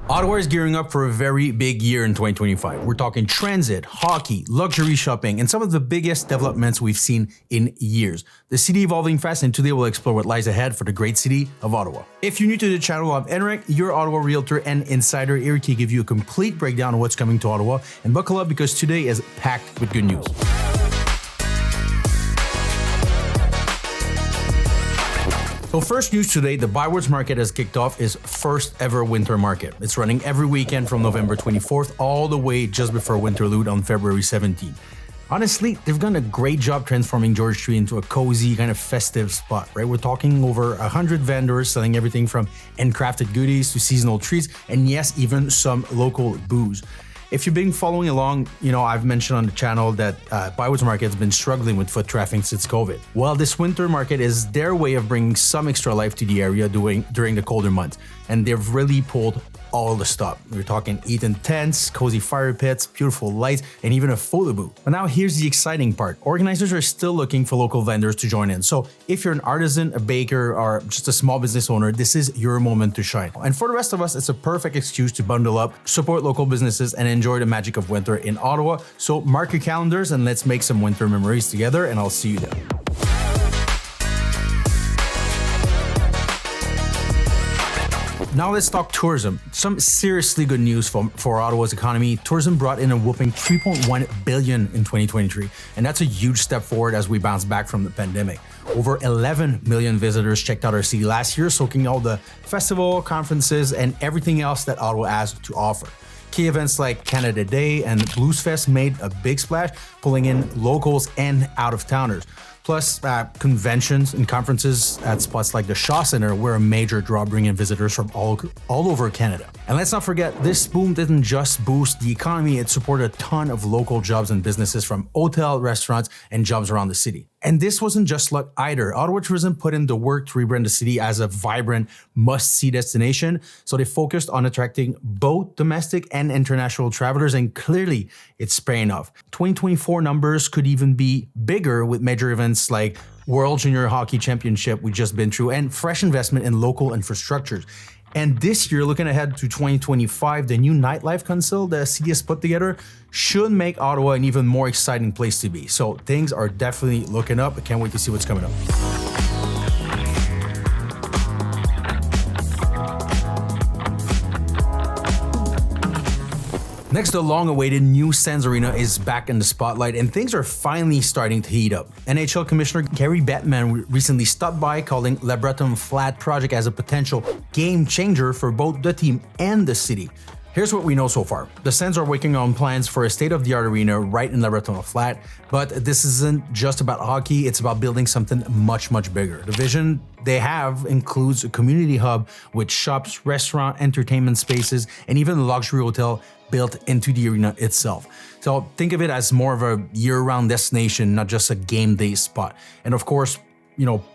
Ottawa is gearing up for a very big year in 2025. We're talking transit, hockey, luxury shopping, and some of the biggest developments we've seen in years. The city evolving fast, and today we'll explore what lies ahead for the great city of Ottawa. If you're new to the channel, I'm Henrick, your Ottawa realtor and insider here to give you a complete breakdown of what's coming to Ottawa. And buckle up because today is packed with good news. So first news today, the Byward market has kicked off its first ever winter market. It's running every weekend from November 24th all the way just before Winterlude on February 17th. Honestly, they've done a great job transforming George Street into a cozy, kind of festive spot, right? We're talking over 100 vendors selling everything from handcrafted goodies to seasonal treats, and yes, even some local booze. If you've been following along, I've mentioned on the channel that Byward Market has been struggling with foot traffic since COVID. Well, this winter market is their way of bringing some extra life to the area during the colder months, and they've really pulled all the stuff. We're talking eaten tents, cozy fire pits, beautiful lights, and even a photo booth. But now here's the exciting part. Organizers are still looking for local vendors to join in. So if you're an artisan, a baker, or just a small business owner, this is your moment to shine. And for the rest of us, it's a perfect excuse to bundle up, support local businesses, and enjoy the magic of winter in Ottawa. So mark your calendars and let's make some winter memories together, and I'll see you there. Now let's talk tourism. Some seriously good news for Ottawa's economy. Tourism brought in a whopping $3.1 billion in 2023, and that's a huge step forward as we bounce back from the pandemic. Over 11 million visitors checked out our city last year, soaking all the festival, conferences, and everything else that Ottawa has to offer. Key events like Canada Day and Blues Fest made a big splash, pulling in locals and out-of-towners. Plus, conventions and conferences at spots like the Shaw Centre were a major draw, bringing visitors from all over Canada. And let's not forget, this boom didn't just boost the economy, it supported a ton of local jobs and businesses from hotel, restaurants, and jobs around the city. And this wasn't just luck either. Ottawa Tourism put in the work to rebrand the city as a vibrant, must-see destination. So they focused on attracting both domestic and international travelers, and clearly it's paying off. 2024 numbers could even be bigger with major events like World Junior Hockey Championship we just been through and fresh investment in local infrastructures. And this year, looking ahead to 2025, the new nightlife council the city has put together should make Ottawa an even more exciting place to be. So things are definitely looking up. I can't wait to see what's coming up. Next, the long-awaited new Sens Arena is back in the spotlight, and things are finally starting to heat up. NHL Commissioner Gary Bettman recently stopped by, calling Le Breton Flat project as a potential game changer for both the team and the city. Here's what we know so far. The Sens are working on plans for a state-of-the-art arena right in Le Breton Flat, but this isn't just about hockey, it's about building something much, much bigger. The vision they have includes a community hub with shops, restaurant, entertainment spaces, and even a luxury hotel built into the arena itself. So think of it as more of a year-round destination, not just a game day spot. And of course,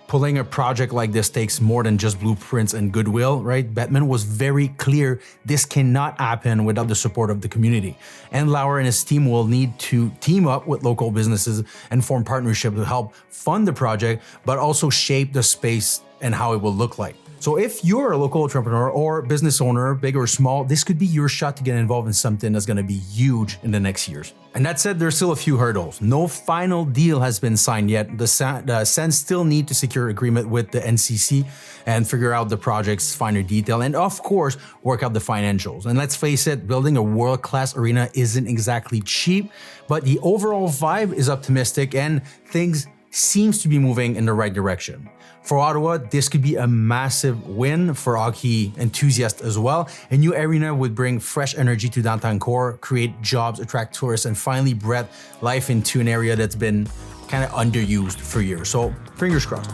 pulling a project like this takes more than just blueprints and goodwill, right? Bettman was very clear this cannot happen without the support of the community. And Lauer and his team will need to team up with local businesses and form partnerships to help fund the project, but also shape the space and how it will look like. So if you're a local entrepreneur or business owner, big or small, this could be your shot to get involved in something that's going to be huge in the next years. And that said, there's still a few hurdles. No final deal has been signed yet. The Sens still need to secure agreement with the NCC and figure out the project's finer detail, and of course, work out the financials. And let's face it, building a world-class arena isn't exactly cheap, but the overall vibe is optimistic and things seems to be moving in the right direction. For Ottawa, this could be a massive win for hockey enthusiasts as well. A new arena would bring fresh energy to downtown core, create jobs, attract tourists, and finally breathe life into an area that's been kind of underused for years. So fingers crossed.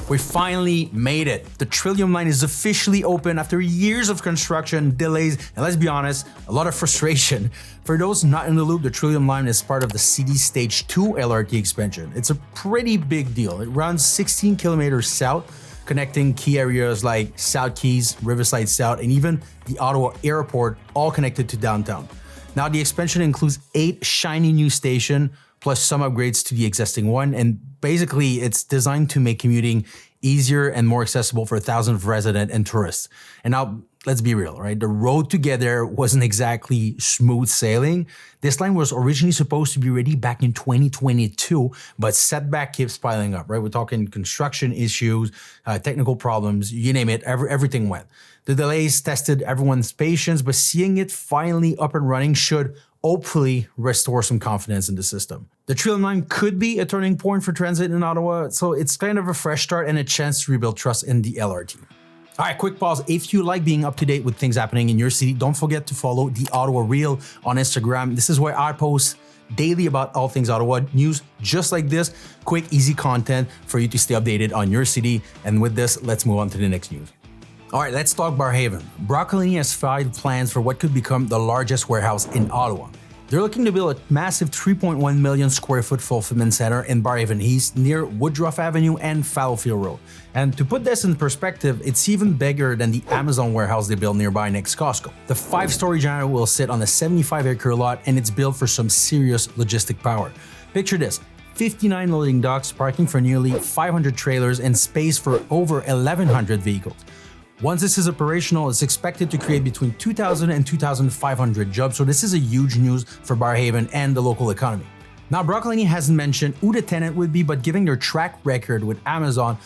We finally made it. The Trillium Line is officially open after years of construction, delays, and let's be honest, a lot of frustration. For those not in the loop, the Trillium Line is part of the city's Stage 2 LRT expansion. It's a pretty big deal. It runs 16 kilometers south, connecting key areas like South Keys, Riverside South, and even the Ottawa Airport, all connected to downtown. Now, the expansion includes 8 shiny new stations, plus some upgrades to the existing one, and basically it's designed to make commuting easier and more accessible for thousands of residents and tourists. And now, let's be real, right? The road to get there wasn't exactly smooth sailing. This line was originally supposed to be ready back in 2022, but setback keeps piling up, right? We're talking construction issues, technical problems, you name it, everything went. The delays tested everyone's patience, but seeing it finally up and running should hopefully restore some confidence in the system. The Trillium Line could be a turning point for transit in Ottawa, so it's kind of a fresh start and a chance to rebuild trust in the LRT. All right, quick pause. If you like being up to date with things happening in your city, don't forget to follow the Ottawa Reel on Instagram. This is where I post daily about all things Ottawa news, just like this. Quick, easy content for you to stay updated on your city. And with this, let's move on to the next news. All right, let's talk Barrhaven. Broccolini has filed plans for what could become the largest warehouse in Ottawa. They're looking to build a massive 3.1 million square foot fulfillment center in Barrhaven East near Woodruff Avenue and Fallowfield Road. And to put this in perspective, it's even bigger than the Amazon warehouse they built nearby next Costco. The 5-story giant will sit on a 75-acre lot, and it's built for some serious logistic power. Picture this: 59 loading docks, parking for nearly 500 trailers, and space for over 1,100 vehicles. Once this is operational, it's expected to create between 2,000 and 2,500 jobs, so this is a huge news for Barrhaven and the local economy. Now, Broccolini hasn't mentioned who the tenant would be, but given their track record with Amazon,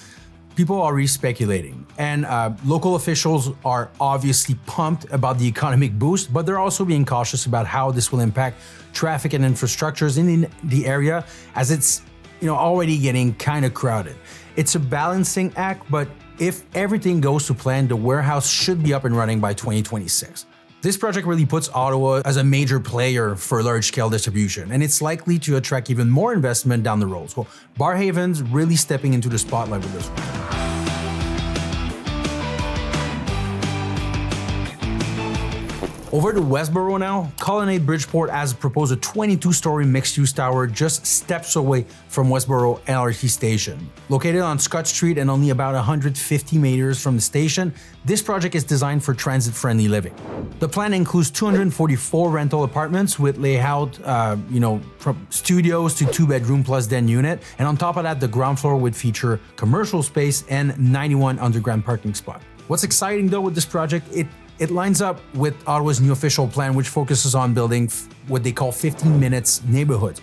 people are already speculating. And local officials are obviously pumped about the economic boost, but they're also being cautious about how this will impact traffic and infrastructures in the area, as it's already getting kind of crowded. It's a balancing act, but if everything goes to plan, the warehouse should be up and running by 2026. This project really puts Ottawa as a major player for large-scale distribution, and it's likely to attract even more investment down the road. So Barrhaven's really stepping into the spotlight with this one. Over to Westboro now, Colonnade Bridgeport has proposed a 22-story mixed-use tower just steps away from Westboro LRT station. Located on Scott Street and only about 150 meters from the station, this project is designed for transit-friendly living. The plan includes 244 rental apartments with layout, from studios to 2-bedroom plus den unit, and on top of that, the ground floor would feature commercial space and 91 underground parking spots. What's exciting though with this project, it lines up with Ottawa's new official plan, which focuses on building what they call 15 minutes neighborhoods.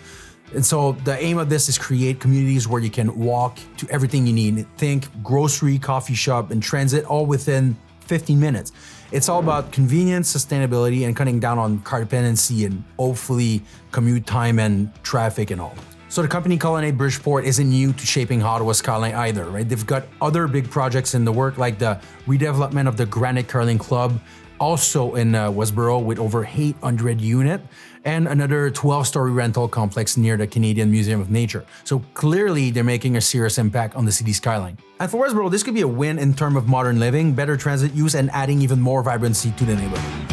And so the aim of this is create communities where you can walk to everything you need. Think grocery, coffee shop, and transit all within 15 minutes. It's all about convenience, sustainability, and cutting down on car dependency and hopefully commute time and traffic and all. So the company Colonnade Bridgeport isn't new to shaping Ottawa's skyline either, right? They've got other big projects in the work, like the redevelopment of the Granite Curling Club, also in Westboro with over 800 units, and another 12-story rental complex near the Canadian Museum of Nature. So clearly they're making a serious impact on the city's skyline. And for Westboro, this could be a win in terms of modern living, better transit use, and adding even more vibrancy to the neighborhood.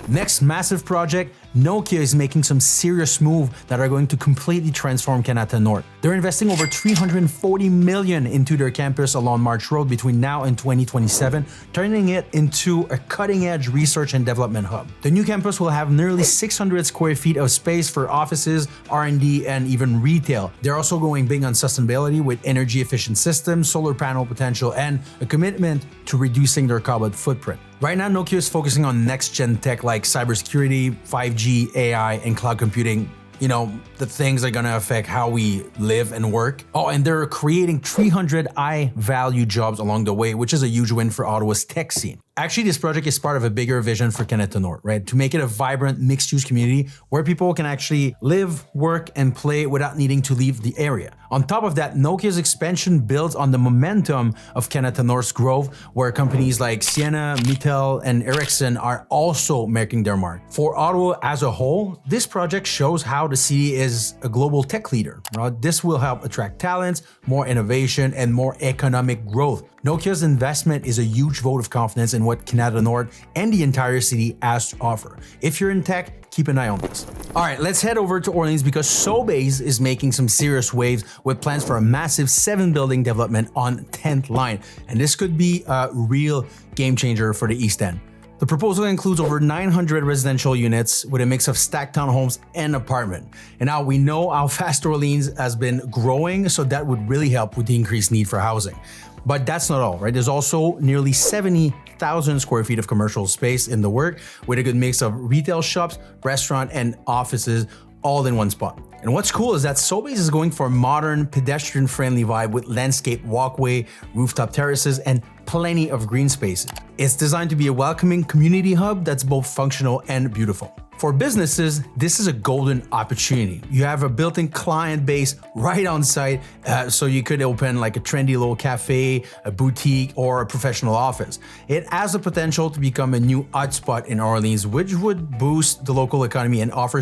Next massive project, Nokia is making some serious moves that are going to completely transform Canada North. They're investing over $340 million into their campus along March Road between now and 2027, turning it into a cutting-edge research and development hub. The new campus will have nearly 600 square feet of space for offices, R&D, and even retail. They're also going big on sustainability with energy-efficient systems, solar panel potential, and a commitment to reducing their carbon footprint. Right now, Nokia is focusing on next-gen tech like cybersecurity, 5G, AI, and cloud computing. The things that are gonna affect how we live and work. Oh, and they're creating 300 high-value jobs along the way, which is a huge win for Ottawa's tech scene. Actually, this project is part of a bigger vision for Canada North, right? To make it a vibrant mixed-use community where people can actually live, work, and play without needing to leave the area. On top of that, Nokia's expansion builds on the momentum of Canada North's growth, where companies like Sienna, Mittal, and Ericsson are also making their mark. For Ottawa as a whole, this project shows how the city is a global tech leader. This will help attract talents, more innovation, and more economic growth. Nokia's investment is a huge vote of confidence in what Canada North and the entire city has to offer. If you're in tech, keep an eye on this. All right, let's head over to Orleans because Sobey is making some serious waves with plans for a massive 7-building development on 10th Line. And this could be a real game changer for the East End. The proposal includes over 900 residential units with a mix of stacked townhomes and apartment. And now we know how fast Orleans has been growing, so that would really help with the increased need for housing. But that's not all, right? There's also nearly 70,000 square feet of commercial space in the work with a good mix of retail shops, restaurant, and offices all in one spot. And what's cool is that Sobey is going for a modern, pedestrian-friendly vibe with landscape walkway, rooftop terraces, and plenty of green spaces. It's designed to be a welcoming community hub that's both functional and beautiful. For businesses, this is a golden opportunity. You have a built-in client base right on site, so you could open like a trendy little cafe, a boutique, or a professional office. It has the potential to become a new hotspot in Orleans, which would boost the local economy and offer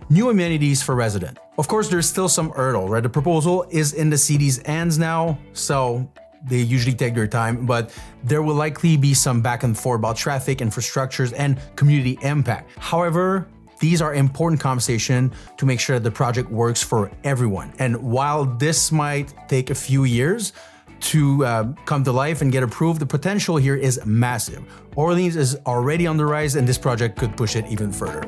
new amenities for residents. Of course, there's still some hurdle, right? The proposal is in the city's hands now, so they usually take their time, but there will likely be some back and forth about traffic, infrastructures, and community impact. However, these are important conversations to make sure that the project works for everyone. And while this might take a few years to come to life and get approved, the potential here is massive. Orleans is already on the rise, and this project could push it even further.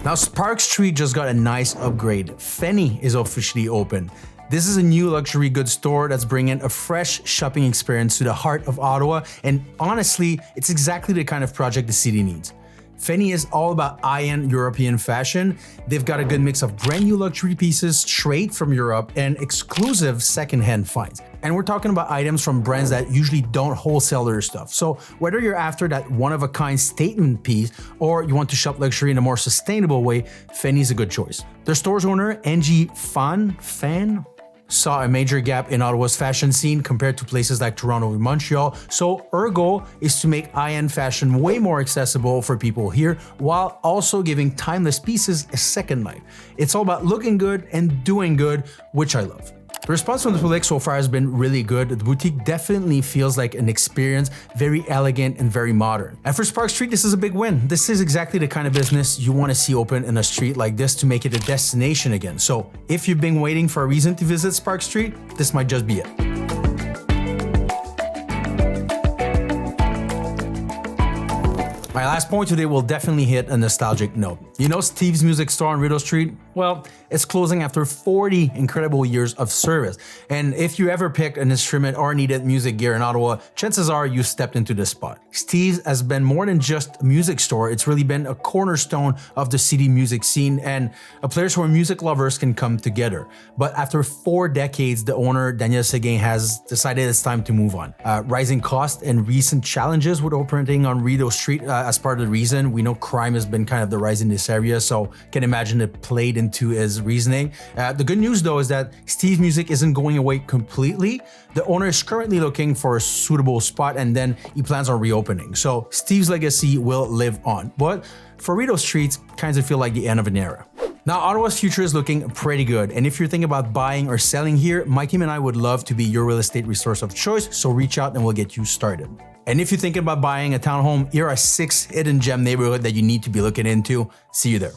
Now, Spark Street just got a nice upgrade. Fenny is officially open. This is a new luxury goods store that's bringing a fresh shopping experience to the heart of Ottawa, and honestly, it's exactly the kind of project the city needs. Fenny is all about high-end European fashion. They've got a good mix of brand new luxury pieces straight from Europe and exclusive secondhand finds. And we're talking about items from brands that usually don't wholesale their stuff. So whether you're after that one-of-a-kind statement piece or you want to shop luxury in a more sustainable way, Fenny's a good choice. Their store's owner, Angie Fan, saw a major gap in Ottawa's fashion scene compared to places like Toronto and Montreal, so her goal is to make high-end fashion way more accessible for people here while also giving timeless pieces a second life. It's all about looking good and doing good, which I love. The response from the public so far has been really good. The boutique definitely feels like an experience, very elegant and very modern. And for Spark Street, this is a big win. This is exactly the kind of business you want to see open in a street like this to make it a destination again. So if you've been waiting for a reason to visit Spark Street, this might just be it. My last point today will definitely hit a nostalgic note. You know Steve's Music Store on Rideau Street? Well, it's closing after 40 incredible years of service. And if you ever picked an instrument or needed music gear in Ottawa, chances are you stepped into this spot. Steve's has been more than just a music store. It's really been a cornerstone of the city music scene and a place where music lovers can come together. But after 4 decades, the owner, Daniel Seguin, has decided it's time to move on. Rising costs and recent challenges with operating on Rideau Street as part of the reason. We know crime has been kind of the rise in this area, so can imagine it played into his reasoning. The good news though is that Steve's Music isn't going away completely. The owner is currently looking for a suitable spot and then he plans on reopening. So Steve's legacy will live on. But for Rideau Street, kind of feel like the end of an era. Now, Ottawa's future is looking pretty good. And if you're thinking about buying or selling here, my team and I would love to be your real estate resource of choice. So reach out and we'll get you started. And if you're thinking about buying a townhome, here are 6 hidden gem neighborhoods that you need to be looking into. See you there.